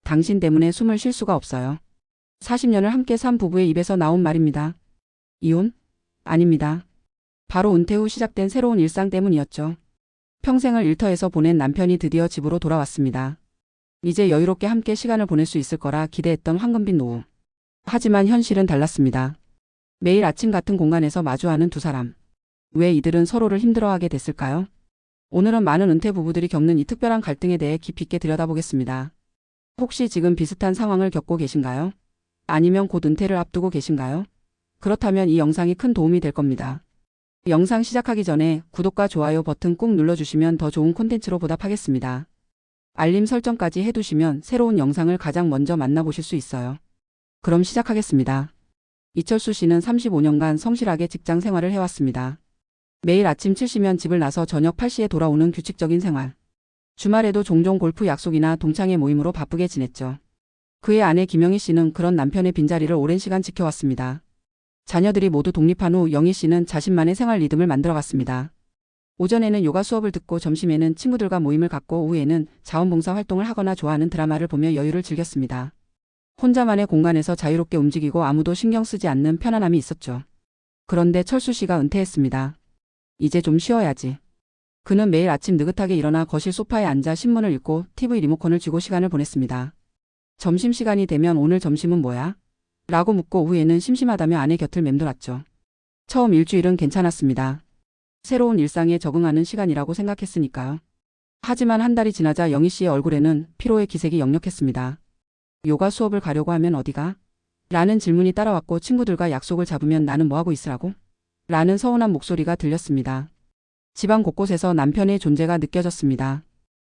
당신 때문에 숨을 쉴 수가 없어요. 40년을 함께 산 부부의 입에서 나온 말입니다. 이혼? 아닙니다. 바로 은퇴 후 시작된 새로운 일상 때문이었죠. 평생을 일터에서 보낸 남편이 드디어 집으로 돌아왔습니다. 이제 여유롭게 함께 시간을 보낼 수 있을 거라 기대했던 황금빛 노후. 하지만 현실은 달랐습니다. 매일 아침 같은 공간에서 마주하는 두 사람. 왜 이들은 서로를 힘들어하게 됐을까요? 오늘은 많은 은퇴 부부들이 겪는 이 특별한 갈등에 대해 깊이 있게 들여다보겠습니다. 혹시 지금 비슷한 상황을 겪고 계신가요? 아니면 곧 은퇴를 앞두고 계신가요? 그렇다면 이 영상이 큰 도움이 될 겁니다. 영상 시작하기 전에 구독과 좋아요 버튼 꾹 눌러주시면 더 좋은 콘텐츠로 보답하겠습니다. 알림 설정까지 해두시면 새로운 영상을 가장 먼저 만나보실 수 있어요. 그럼 시작하겠습니다. 이철수 씨는 35년간 성실하게 직장 생활을 해왔습니다. 매일 아침 7시면 집을 나서 저녁 8시에 돌아오는 규칙적인 생활. 주말에도 종종 골프 약속이나 동창회 모임으로 바쁘게 지냈죠. 그의 아내 김영희 씨는 그런 남편의 빈자리를 오랜 시간 지켜왔습니다. 자녀들이 모두 독립한 후 영희 씨는 자신만의 생활 리듬을 만들어갔습니다. 오전에는 요가 수업을 듣고 점심에는 친구들과 모임을 갖고 오후에는 자원봉사 활동을 하거나 좋아하는 드라마를 보며 여유를 즐겼습니다. 혼자만의 공간에서 자유롭게 움직이고 아무도 신경 쓰지 않는 편안함이 있었죠. 그런데 철수 씨가 은퇴했습니다. 이제 좀 쉬어야지. 그는 매일 아침 느긋하게 일어나 거실 소파에 앉아 신문을 읽고 TV 리모컨을 쥐고 시간을 보냈습니다. 점심시간이 되면 오늘 점심은 뭐야? 라고 묻고 오후에는 심심하다며 아내 곁을 맴돌았죠. 처음 일주일은 괜찮았습니다. 새로운 일상에 적응하는 시간이라고 생각했으니까요. 하지만 한 달이 지나자 영희 씨의 얼굴에는 피로의 기색이 역력했습니다. 요가 수업을 가려고 하면 어디가? 라는 질문이 따라왔고 친구들과 약속을 잡으면 나는 뭐하고 있으라고? 라는 서운한 목소리가 들렸습니다. 집안 곳곳에서 남편의 존재가 느껴졌습니다.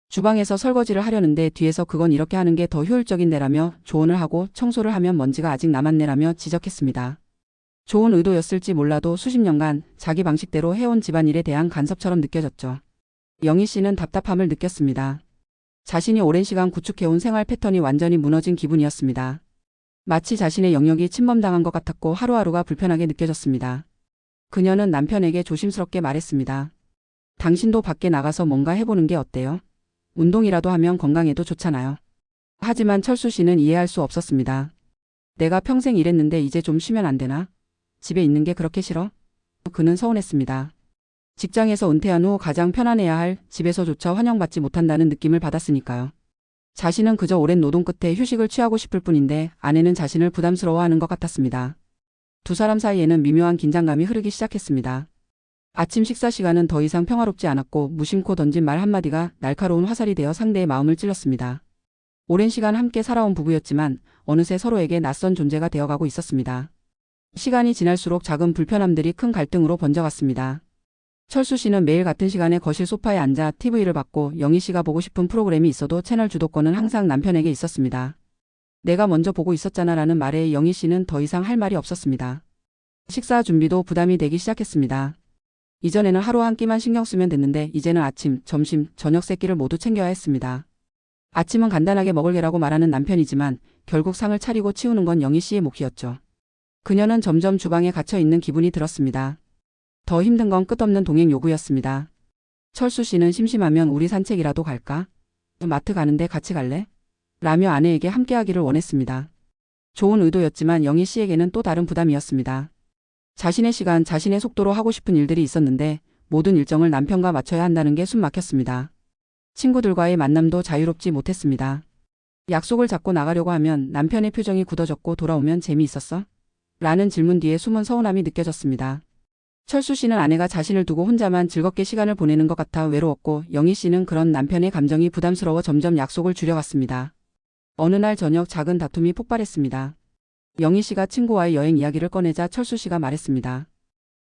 주방에서 설거지를 하려는데 뒤에서 그건 이렇게 하는 게 더 효율적인데라며 조언을 하고 청소를 하면 먼지가 아직 남았네라며 지적했습니다. 좋은 의도였을지 몰라도 수십 년간 자기 방식대로 해온 집안일에 대한 간섭처럼 느껴졌죠. 영희 씨는 답답함을 느꼈습니다. 자신이 오랜 시간 구축해온 생활 패턴이 완전히 무너진 기분이었습니다. 마치 자신의 영역이 침범당한 것 같았고 하루하루가 불편하게 느껴졌습니다. 그녀는 남편에게 조심스럽게 말했습니다. 당신도 밖에 나가서 뭔가 해보는 게 어때요? 운동이라도 하면 건강에도 좋잖아요. 하지만 철수 씨는 이해할 수 없었습니다. 내가 평생 일했는데 이제 좀 쉬면 안 되나? 집에 있는 게 그렇게 싫어? 그는 서운했습니다. 직장에서 은퇴한 후 가장 편안해야 할 집에서조차 환영받지 못한다는 느낌을 받았으니까요. 자신은 그저 오랜 노동 끝에 휴식을 취하고 싶을 뿐인데 아내는 자신을 부담스러워하는 것 같았습니다. 두 사람 사이에는 미묘한 긴장감이 흐르기 시작했습니다. 아침 식사 시간은 더 이상 평화롭지 않았고 무심코 던진 말 한마디가 날카로운 화살이 되어 상대의 마음을 찔렀습니다. 오랜 시간 함께 살아온 부부였지만 어느새 서로에게 낯선 존재가 되어가고 있었습니다. 시간이 지날수록 작은 불편함들이 큰 갈등으로 번져갔습니다. 철수 씨는 매일 같은 시간에 거실 소파에 앉아 TV를 봤고 영희 씨가 보고 싶은 프로그램이 있어도 채널 주도권은 항상 남편에게 있었습니다. 내가 먼저 보고 있었잖아 라는 말에 영희 씨는 더 이상 할 말이 없었습니다. 식사 준비도 부담이 되기 시작했습니다. 이전에는 하루 한 끼만 신경 쓰면 됐는데 이제는 아침, 점심, 저녁 세 끼를 모두 챙겨야 했습니다. 아침은 간단하게 먹을게라고 말하는 남편이지만 결국 상을 차리고 치우는 건 영희 씨의 몫이었죠. 그녀는 점점 주방에 갇혀있는 기분이 들었습니다. 더 힘든 건 끝없는 동행 요구였습니다. 철수 씨는 심심하면 우리 산책이라도 갈까? 마트 가는데 같이 갈래? 라며 아내에게 함께하기를 원했습니다. 좋은 의도였지만 영희 씨에게는 또 다른 부담이었습니다. 자신의 시간, 자신의 속도로 하고 싶은 일들이 있었는데 모든 일정을 남편과 맞춰야 한다는 게 숨 막혔습니다. 친구들과의 만남도 자유롭지 못했습니다. 약속을 잡고 나가려고 하면 남편의 표정이 굳어졌고 돌아오면 재미있었어? 라는 질문 뒤에 숨은 서운함이 느껴졌습니다. 철수 씨는 아내가 자신을 두고 혼자만 즐겁게 시간을 보내는 것 같아 외로웠고 영희 씨는 그런 남편의 감정이 부담스러워 점점 약속을 줄여갔습니다. 어느 날 저녁 작은 다툼이 폭발했습니다. 영희 씨가 친구와의 여행 이야기를 꺼내자 철수 씨가 말했습니다.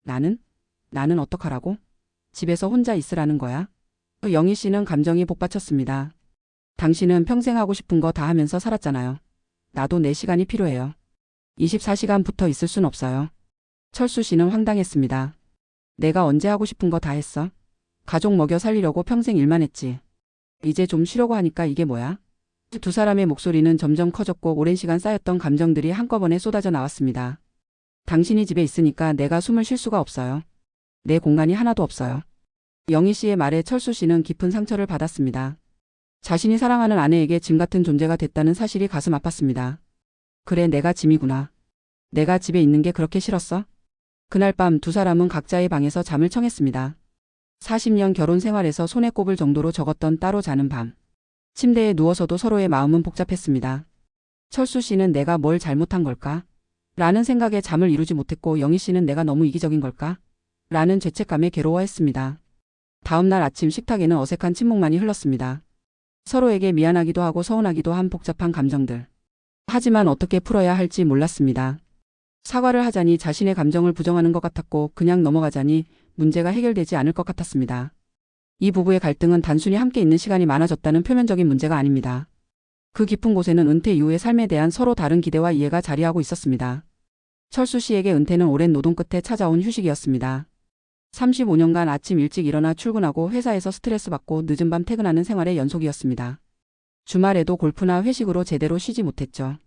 나는 어떡하라고? 집에서 혼자 있으라는 거야? 영희 씨는 감정이 복받쳤습니다. 당신은 평생 하고 싶은 거 다 하면서 살았잖아요. 나도 내 시간이 필요해요. 24시간 붙어 있을 순 없어요. 철수 씨는 황당했습니다. 내가 언제 하고 싶은 거 다 했어? 가족 먹여 살리려고 평생 일만 했지. 이제 좀 쉬려고 하니까 이게 뭐야? 두 사람의 목소리는 점점 커졌고 오랜 시간 쌓였던 감정들이 한꺼번에 쏟아져 나왔습니다. 당신이 집에 있으니까 내가 숨을 쉴 수가 없어요. 내 공간이 하나도 없어요. 영희 씨의 말에 철수 씨는 깊은 상처를 받았습니다. 자신이 사랑하는 아내에게 짐 같은 존재가 됐다는 사실이 가슴 아팠습니다. 그래, 내가 짐이구나. 내가 집에 있는 게 그렇게 싫었어? 그날 밤 두 사람은 각자의 방에서 잠을 청했습니다. 40년 결혼 생활에서 손에 꼽을 정도로 적었던 따로 자는 밤. 침대에 누워서도 서로의 마음은 복잡했습니다. 철수 씨는 내가 뭘 잘못한 걸까? 라는 생각에 잠을 이루지 못했고, 영희 씨는 내가 너무 이기적인 걸까? 라는 죄책감에 괴로워했습니다. 다음 날 아침 식탁에는 어색한 침묵만이 흘렀습니다. 서로에게 미안하기도 하고 서운하기도 한 복잡한 감정들. 하지만 어떻게 풀어야 할지 몰랐습니다. 사과를 하자니 자신의 감정을 부정하는 것 같았고, 그냥 넘어가자니 문제가 해결되지 않을 것 같았습니다. 이 부부의 갈등은 단순히 함께 있는 시간이 많아졌다는 표면적인 문제가 아닙니다. 그 깊은 곳에는 은퇴 이후의 삶에 대한 서로 다른 기대와 이해가 자리하고 있었습니다. 철수 씨에게 은퇴는 오랜 노동 끝에 찾아온 휴식이었습니다. 35년간 아침 일찍 일어나 출근하고 회사에서 스트레스 받고 늦은 밤 퇴근하는 생활의 연속이었습니다. 주말에도 골프나 회식으로 제대로 쉬지 못했죠.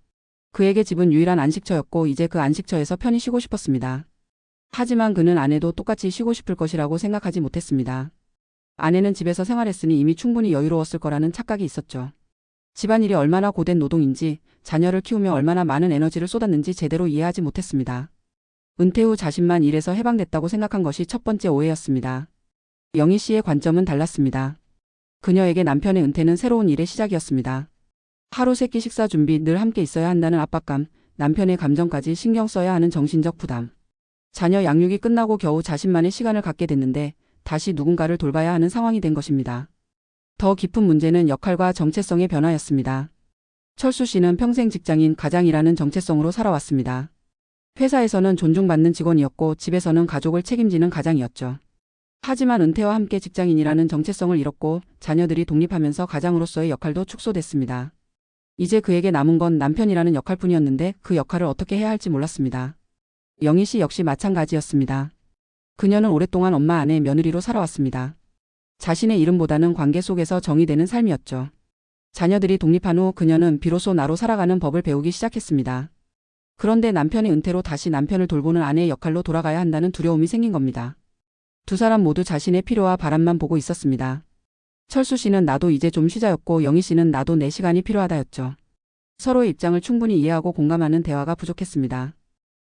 그에게 집은 유일한 안식처였고, 이제 그 안식처에서 편히 쉬고 싶었습니다. 하지만 그는 아내도 똑같이 쉬고 싶을 것이라고 생각하지 못했습니다. 아내는 집에서 생활했으니 이미 충분히 여유로웠을 거라는 착각이 있었죠. 집안일이 얼마나 고된 노동인지, 자녀를 키우며 얼마나 많은 에너지를 쏟았는지 제대로 이해하지 못했습니다. 은퇴 후 자신만 일에서 해방됐다고 생각한 것이 첫 번째 오해였습니다. 영희 씨의 관점은 달랐습니다. 그녀에게 남편의 은퇴는 새로운 일의 시작이었습니다. 하루 세끼 식사 준비, 늘 함께 있어야 한다는 압박감, 남편의 감정까지 신경 써야 하는 정신적 부담. 자녀 양육이 끝나고 겨우 자신만의 시간을 갖게 됐는데 다시 누군가를 돌봐야 하는 상황이 된 것입니다. 더 깊은 문제는 역할과 정체성의 변화였습니다. 철수 씨는 평생 직장인, 가장이라는 정체성으로 살아왔습니다. 회사에서는 존중받는 직원이었고, 집에서는 가족을 책임지는 가장이었죠. 하지만 은퇴와 함께 직장인이라는 정체성을 잃었고, 자녀들이 독립하면서 가장으로서의 역할도 축소됐습니다. 이제 그에게 남은 건 남편이라는 역할뿐이었는데, 그 역할을 어떻게 해야 할지 몰랐습니다. 영희 씨 역시 마찬가지였습니다. 그녀는 오랫동안 엄마, 아내, 며느리로 살아왔습니다. 자신의 이름보다는 관계 속에서 정의되는 삶이었죠. 자녀들이 독립한 후 그녀는 비로소 나로 살아가는 법을 배우기 시작했습니다. 그런데 남편의 은퇴로 다시 남편을 돌보는 아내의 역할로 돌아가야 한다는 두려움이 생긴 겁니다. 두 사람 모두 자신의 필요와 바람만 보고 있었습니다. 철수 씨는 나도 이제 좀 쉬자였고, 영희 씨는 나도 내 시간이 필요하다였죠. 서로의 입장을 충분히 이해하고 공감하는 대화가 부족했습니다.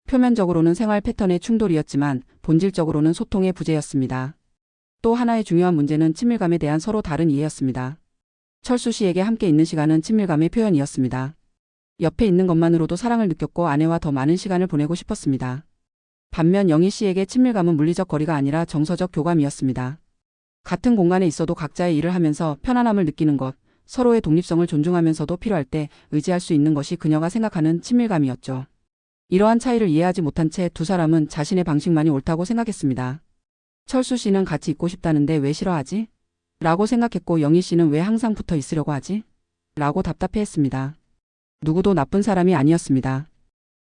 표면적으로는 생활 패턴의 충돌이었지만 본질적으로는 소통의 부재였습니다. 또 하나의 중요한 문제는 친밀감에 대한 서로 다른 이해였습니다. 철수 씨에게 함께 있는 시간은 친밀감의 표현이었습니다. 옆에 있는 것만으로도 사랑을 느꼈고, 아내와 더 많은 시간을 보내고 싶었습니다. 반면 영희 씨에게 친밀감은 물리적 거리가 아니라 정서적 교감이었습니다. 같은 공간에 있어도 각자의 일을 하면서 편안함을 느끼는 것, 서로의 독립성을 존중하면서도 필요할 때 의지할 수 있는 것이 그녀가 생각하는 친밀감이었죠. 이러한 차이를 이해하지 못한 채 두 사람은 자신의 방식만이 옳다고 생각했습니다. 철수 씨는 같이 있고 싶다는데 왜 싫어하지? 라고 생각했고, 영희 씨는 왜 항상 붙어 있으려고 하지? 라고 답답해했습니다. 누구도 나쁜 사람이 아니었습니다.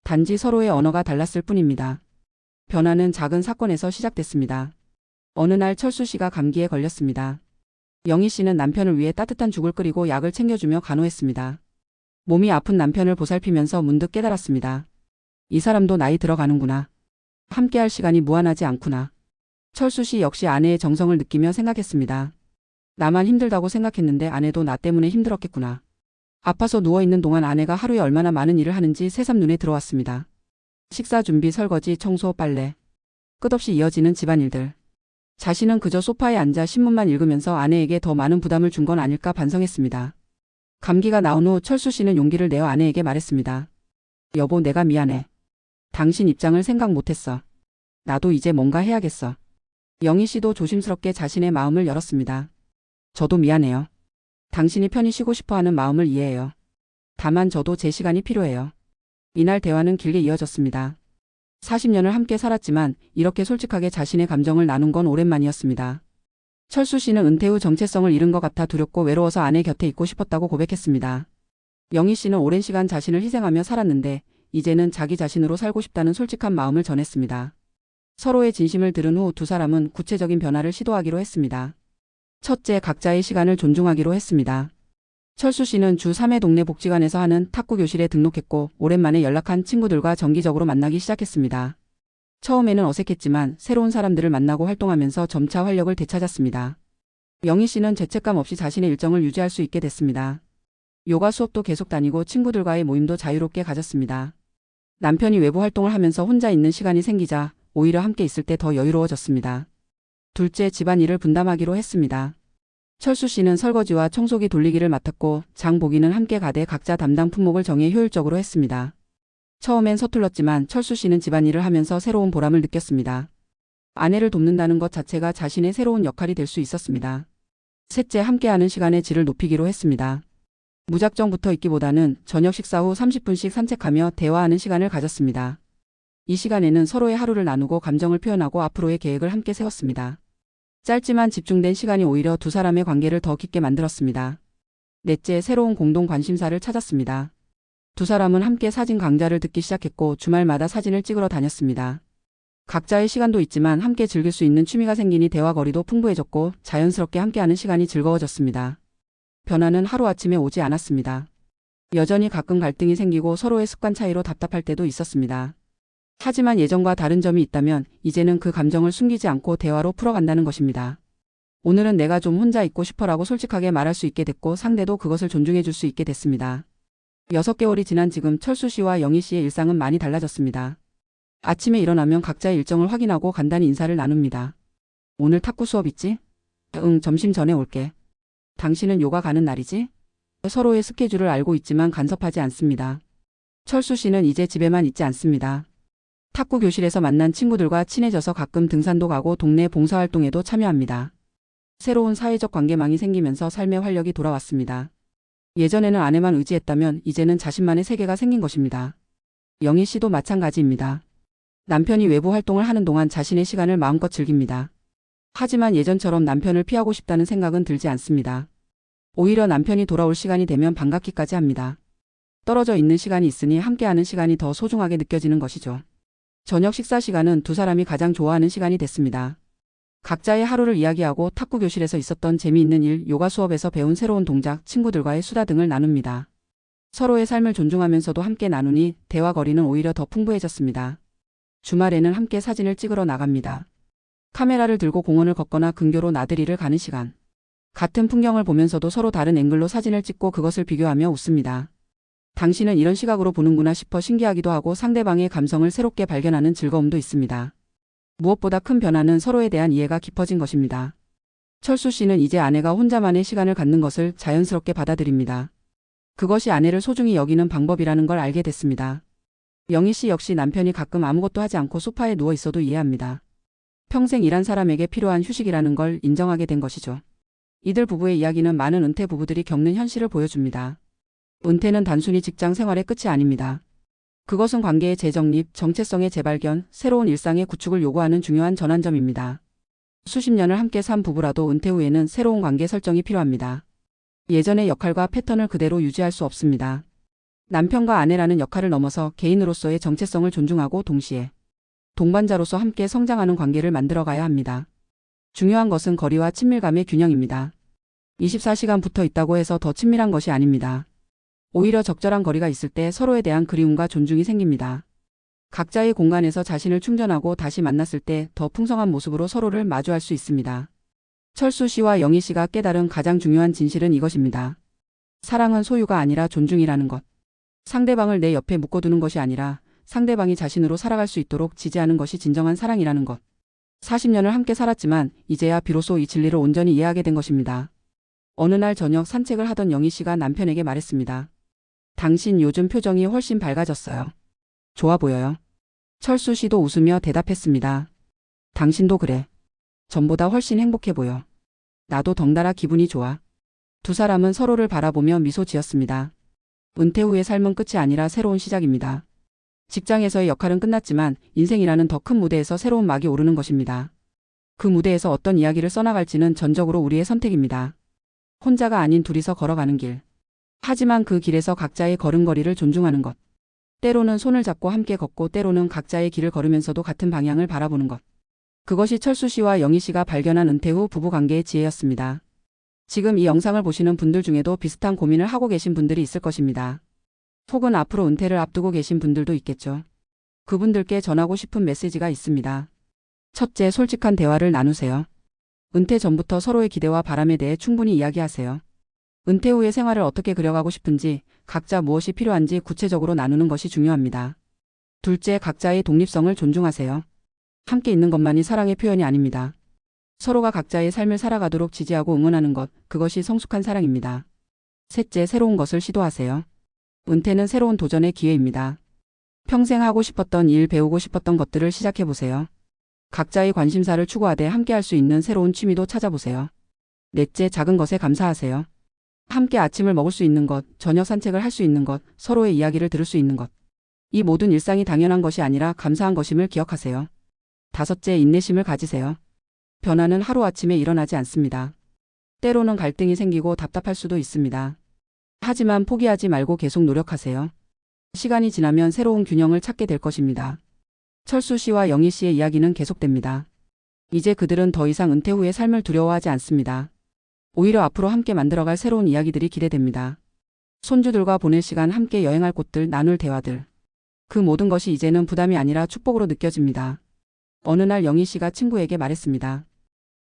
단지 서로의 언어가 달랐을 뿐입니다. 변화는 작은 사건에서 시작됐습니다. 어느 날 철수 씨가 감기에 걸렸습니다. 영희 씨는 남편을 위해 따뜻한 죽을 끓이고 약을 챙겨주며 간호했습니다. 몸이 아픈 남편을 보살피면서 문득 깨달았습니다. 이 사람도 나이 들어가는구나. 함께할 시간이 무한하지 않구나. 철수 씨 역시 아내의 정성을 느끼며 생각했습니다. 나만 힘들다고 생각했는데 아내도 나 때문에 힘들었겠구나. 아파서 누워있는 동안 아내가 하루에 얼마나 많은 일을 하는지 새삼 눈에 들어왔습니다. 식사 준비, 설거지, 청소, 빨래. 끝없이 이어지는 집안일들. 자신은 그저 소파에 앉아 신문만 읽으면서 아내에게 더 많은 부담을 준 건 아닐까 반성했습니다. 감기가 나온 후 철수 씨는 용기를 내어 아내에게 말했습니다. 여보, 내가 미안해. 당신 입장을 생각 못했어. 나도 이제 뭔가 해야겠어. 영희 씨도 조심스럽게 자신의 마음을 열었습니다. 저도 미안해요. 당신이 편히 쉬고 싶어하는 마음을 이해해요. 다만 저도 제 시간이 필요해요. 이날 대화는 길게 이어졌습니다. 40년을 함께 살았지만 이렇게 솔직하게 자신의 감정을 나눈 건 오랜만이었습니다. 철수 씨는 은퇴 후 정체성을 잃은 것 같아 두렵고 외로워서 아내 곁에 있고 싶었다고 고백했습니다. 영희 씨는 오랜 시간 자신을 희생하며 살았는데 이제는 자기 자신으로 살고 싶다는 솔직한 마음을 전했습니다. 서로의 진심을 들은 후 두 사람은 구체적인 변화를 시도하기로 했습니다. 첫째, 각자의 시간을 존중하기로 했습니다. 철수 씨는 주 3회 동네 복지관에서 하는 탁구 교실에 등록했고, 오랜만에 연락한 친구들과 정기적으로 만나기 시작했습니다. 처음에는 어색했지만 새로운 사람들을 만나고 활동하면서 점차 활력을 되찾았습니다. 영희 씨는 죄책감 없이 자신의 일정을 유지할 수 있게 됐습니다. 요가 수업도 계속 다니고 친구들과의 모임도 자유롭게 가졌습니다. 남편이 외부 활동을 하면서 혼자 있는 시간이 생기자 오히려 함께 있을 때 더 여유로워졌습니다. 둘째, 집안일을 분담하기로 했습니다. 철수 씨는 설거지와 청소기 돌리기를 맡았고 장보기는 함께 가되 각자 담당 품목을 정해 효율적으로 했습니다. 처음엔 서툴렀지만 철수 씨는 집안일을 하면서 새로운 보람을 느꼈습니다. 아내를 돕는다는 것 자체가 자신의 새로운 역할이 될 수 있었습니다. 셋째, 함께하는 시간의 질을 높이기로 했습니다. 무작정 붙어 있기보다는 저녁 식사 후 30분씩 산책하며 대화하는 시간을 가졌습니다. 이 시간에는 서로의 하루를 나누고 감정을 표현하고 앞으로의 계획을 함께 세웠습니다. 짧지만 집중된 시간이 오히려 두 사람의 관계를 더 깊게 만들었습니다. 넷째, 새로운 공동 관심사를 찾았습니다. 두 사람은 함께 사진 강좌를 듣기 시작했고 주말마다 사진을 찍으러 다녔습니다. 각자의 시간도 있지만 함께 즐길 수 있는 취미가 생기니 대화거리도 풍부해졌고 자연스럽게 함께하는 시간이 즐거워졌습니다. 변화는 하루아침에 오지 않았습니다. 여전히 가끔 갈등이 생기고 서로의 습관 차이로 답답할 때도 있었습니다. 하지만 예전과 다른 점이 있다면 이제는 그 감정을 숨기지 않고 대화로 풀어간다는 것입니다. 오늘은 내가 좀 혼자 있고 싶어라고 솔직하게 말할 수 있게 됐고 상대도 그것을 존중해 줄 수 있게 됐습니다. 6개월이 지난 지금 철수 씨와 영희 씨의 일상은 많이 달라졌습니다. 아침에 일어나면 각자의 일정을 확인하고 간단히 인사를 나눕니다. 오늘 탁구 수업 있지? 응, 점심 전에 올게. 당신은 요가 가는 날이지? 서로의 스케줄을 알고 있지만 간섭하지 않습니다. 철수 씨는 이제 집에만 있지 않습니다. 탁구 교실에서 만난 친구들과 친해져서 가끔 등산도 가고 동네 봉사활동에도 참여합니다. 새로운 사회적 관계망이 생기면서 삶의 활력이 돌아왔습니다. 예전에는 아내만 의지했다면 이제는 자신만의 세계가 생긴 것입니다. 영희 씨도 마찬가지입니다. 남편이 외부 활동을 하는 동안 자신의 시간을 마음껏 즐깁니다. 하지만 예전처럼 남편을 피하고 싶다는 생각은 들지 않습니다. 오히려 남편이 돌아올 시간이 되면 반갑기까지 합니다. 떨어져 있는 시간이 있으니 함께하는 시간이 더 소중하게 느껴지는 것이죠. 저녁 식사 시간은 두 사람이 가장 좋아하는 시간이 됐습니다. 각자의 하루를 이야기하고 탁구 교실에서 있었던 재미있는 일, 요가 수업에서 배운 새로운 동작, 친구들과의 수다 등을 나눕니다. 서로의 삶을 존중하면서도 함께 나누니 대화거리는 오히려 더 풍부해졌습니다. 주말에는 함께 사진을 찍으러 나갑니다. 카메라를 들고 공원을 걷거나 근교로 나들이를 가는 시간. 같은 풍경을 보면서도 서로 다른 앵글로 사진을 찍고 그것을 비교하며 웃습니다. 당신은 이런 시각으로 보는구나 싶어 신기하기도 하고 상대방의 감성을 새롭게 발견하는 즐거움도 있습니다. 무엇보다 큰 변화는 서로에 대한 이해가 깊어진 것입니다. 철수 씨는 이제 아내가 혼자만의 시간을 갖는 것을 자연스럽게 받아들입니다. 그것이 아내를 소중히 여기는 방법이라는 걸 알게 됐습니다. 영희 씨 역시 남편이 가끔 아무것도 하지 않고 소파에 누워 있어도 이해합니다. 평생 일한 사람에게 필요한 휴식이라는 걸 인정하게 된 것이죠. 이들 부부의 이야기는 많은 은퇴 부부들이 겪는 현실을 보여줍니다. 은퇴는 단순히 직장 생활의 끝이 아닙니다. 그것은 관계의 재정립, 정체성의 재발견, 새로운 일상의 구축을 요구하는 중요한 전환점입니다. 수십 년을 함께 산 부부라도 은퇴 후에는 새로운 관계 설정이 필요합니다. 예전의 역할과 패턴을 그대로 유지할 수 없습니다. 남편과 아내라는 역할을 넘어서 개인으로서의 정체성을 존중하고 동시에 동반자로서 함께 성장하는 관계를 만들어가야 합니다. 중요한 것은 거리와 친밀감의 균형입니다. 24시간 붙어 있다고 해서 더 친밀한 것이 아닙니다. 오히려 적절한 거리가 있을 때 서로에 대한 그리움과 존중이 생깁니다. 각자의 공간에서 자신을 충전하고 다시 만났을 때 더 풍성한 모습으로 서로를 마주할 수 있습니다. 철수 씨와 영희 씨가 깨달은 가장 중요한 진실은 이것입니다. 사랑은 소유가 아니라 존중이라는 것. 상대방을 내 옆에 묶어두는 것이 아니라 상대방이 자신으로 살아갈 수 있도록 지지하는 것이 진정한 사랑이라는 것. 40년을 함께 살았지만 이제야 비로소 이 진리를 온전히 이해하게 된 것입니다. 어느 날 저녁 산책을 하던 영희 씨가 남편에게 말했습니다. 당신 요즘 표정이 훨씬 밝아졌어요. 좋아 보여요. 철수 씨도 웃으며 대답했습니다. 당신도 그래. 전보다 훨씬 행복해 보여. 나도 덩달아 기분이 좋아. 두 사람은 서로를 바라보며 미소 지었습니다. 은퇴 후의 삶은 끝이 아니라 새로운 시작입니다. 직장에서의 역할은 끝났지만 인생이라는 더 큰 무대에서 새로운 막이 오르는 것입니다. 그 무대에서 어떤 이야기를 써나갈지는 전적으로 우리의 선택입니다. 혼자가 아닌 둘이서 걸어가는 길. 하지만 그 길에서 각자의 걸음걸이를 존중하는 것. 때로는 손을 잡고 함께 걷고 때로는 각자의 길을 걸으면서도 같은 방향을 바라보는 것. 그것이 철수 씨와 영희 씨가 발견한 은퇴 후 부부관계의 지혜였습니다. 지금 이 영상을 보시는 분들 중에도 비슷한 고민을 하고 계신 분들이 있을 것입니다. 혹은 앞으로 은퇴를 앞두고 계신 분들도 있겠죠. 그분들께 전하고 싶은 메시지가 있습니다. 첫째, 솔직한 대화를 나누세요. 은퇴 전부터 서로의 기대와 바람에 대해 충분히 이야기하세요. 은퇴 후의 생활을 어떻게 그려가고 싶은지, 각자 무엇이 필요한지 구체적으로 나누는 것이 중요합니다. 둘째, 각자의 독립성을 존중하세요. 함께 있는 것만이 사랑의 표현이 아닙니다. 서로가 각자의 삶을 살아가도록 지지하고 응원하는 것, 그것이 성숙한 사랑입니다. 셋째, 새로운 것을 시도하세요. 은퇴는 새로운 도전의 기회입니다. 평생 하고 싶었던 일, 배우고 싶었던 것들을 시작해보세요. 각자의 관심사를 추구하되 함께 할 수 있는 새로운 취미도 찾아보세요. 넷째, 작은 것에 감사하세요. 함께 아침을 먹을 수 있는 것, 저녁 산책을 할 수 있는 것, 서로의 이야기를 들을 수 있는 것. 이 모든 일상이 당연한 것이 아니라 감사한 것임을 기억하세요. 다섯째, 인내심을 가지세요. 변화는 하루아침에 일어나지 않습니다. 때로는 갈등이 생기고 답답할 수도 있습니다. 하지만 포기하지 말고 계속 노력하세요. 시간이 지나면 새로운 균형을 찾게 될 것입니다. 철수 씨와 영희 씨의 이야기는 계속됩니다. 이제 그들은 더 이상 은퇴 후의 삶을 두려워하지 않습니다. 오히려 앞으로 함께 만들어갈 새로운 이야기들이 기대됩니다. 손주들과 보낼 시간, 함께 여행할 곳들, 나눌 대화들. 그 모든 것이 이제는 부담이 아니라 축복으로 느껴집니다. 어느 날 영희 씨가 친구에게 말했습니다.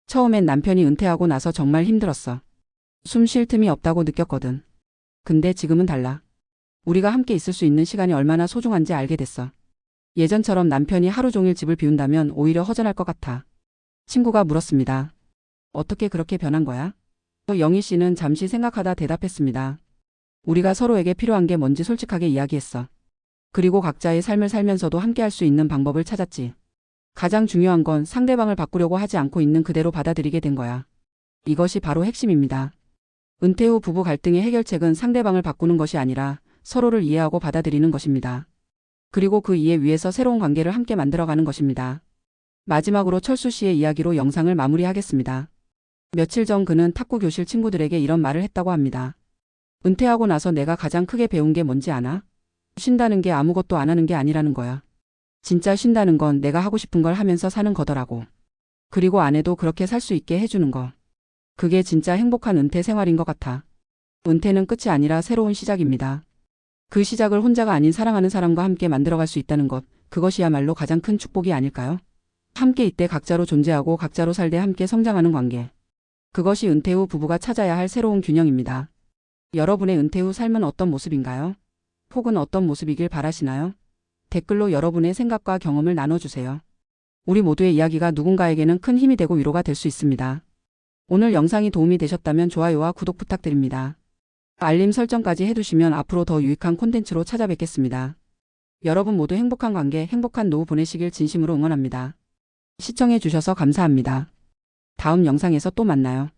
처음엔 남편이 은퇴하고 나서 정말 힘들었어. 숨 쉴 틈이 없다고 느꼈거든. 근데 지금은 달라. 우리가 함께 있을 수 있는 시간이 얼마나 소중한지 알게 됐어. 예전처럼 남편이 하루 종일 집을 비운다면 오히려 허전할 것 같아. 친구가 물었습니다. 어떻게 그렇게 변한 거야? 영희 씨는 잠시 생각하다 대답했습니다. 우리가 서로에게 필요한 게 뭔지 솔직하게 이야기했어. 그리고 각자의 삶을 살면서도 함께 할 수 있는 방법을 찾았지. 가장 중요한 건 상대방을 바꾸려고 하지 않고 있는 그대로 받아들이게 된 거야. 이것이 바로 핵심입니다. 은퇴 후 부부 갈등의 해결책은 상대방을 바꾸는 것이 아니라 서로를 이해하고 받아들이는 것입니다. 그리고 그 이해 위에서 새로운 관계를 함께 만들어가는 것입니다. 마지막으로 철수 씨의 이야기로 영상을 마무리하겠습니다. 며칠 전 그는 탁구 교실 친구들에게 이런 말을 했다고 합니다. 은퇴하고 나서 내가 가장 크게 배운 게 뭔지 아나? 쉰다는 게 아무것도 안 하는 게 아니라는 거야. 진짜 쉰다는 건 내가 하고 싶은 걸 하면서 사는 거더라고. 그리고 안 해도 그렇게 살 수 있게 해주는 거. 그게 진짜 행복한 은퇴 생활인 것 같아. 은퇴는 끝이 아니라 새로운 시작입니다. 그 시작을 혼자가 아닌 사랑하는 사람과 함께 만들어갈 수 있다는 것, 그것이야말로 가장 큰 축복이 아닐까요? 함께 이때 각자로 존재하고 각자로 살되 함께 성장하는 관계. 그것이 은퇴 후 부부가 찾아야 할 새로운 균형입니다. 여러분의 은퇴 후 삶은 어떤 모습인가요? 혹은 어떤 모습이길 바라시나요? 댓글로 여러분의 생각과 경험을 나눠주세요. 우리 모두의 이야기가 누군가에게는 큰 힘이 되고 위로가 될 수 있습니다. 오늘 영상이 도움이 되셨다면 좋아요와 구독 부탁드립니다. 알림 설정까지 해두시면 앞으로 더 유익한 콘텐츠로 찾아뵙겠습니다. 여러분 모두 행복한 관계, 행복한 노후 보내시길 진심으로 응원합니다. 시청해주셔서 감사합니다. 다음 영상에서 또 만나요.